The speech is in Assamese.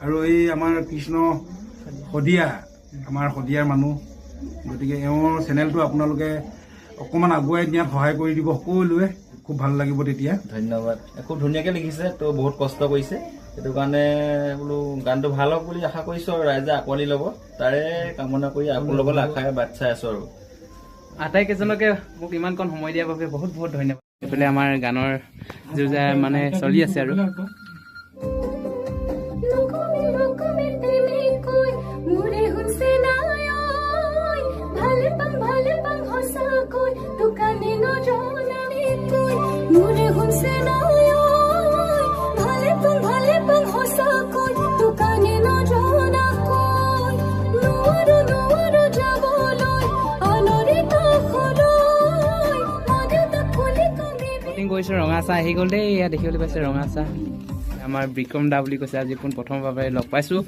আৰু এই আমাৰ কৃষ্ণ শদিয়া আমাৰ শদিয়াৰ মানুহ গতিকে এওঁৰ চেনেলটো আপোনালোকে অকণমান আগুৱাই দিয়াত সহায় কৰি দিব সকলোৱে খুব ভাল লাগিব তেতিয়া ধন্যবাদ খুব ধুনীয়াকৈ লিখিছে তো বহুত কষ্ট কৰিছে সেইটো কাৰণে বোলো গানটো ভাল হওক বুলি আশা কৰিছোঁ আৰু ৰাইজে আঁকোৱালি ল'ব তাৰে কামনা কৰি আপোনালোকৰ আশাৰে বাট চাই আছোঁ আৰু আটাইকেইজনকে মোক ইমানকণ সময় দিয়াৰ বাবে বহুত বহুত ধন্যবাদ এইফালে আমাৰ গানৰ যুঁজা মানে চলি আছে আৰু গৈছোঁ ৰঙা চাহ আহি গ'ল দেই এয়া দেখিবলৈ পাইছে ৰঙা চাহ আমাৰ বিক্ৰম দা বুলি কৈছে আজি পোন প্ৰথমবাৰ লগ পাইছোঁ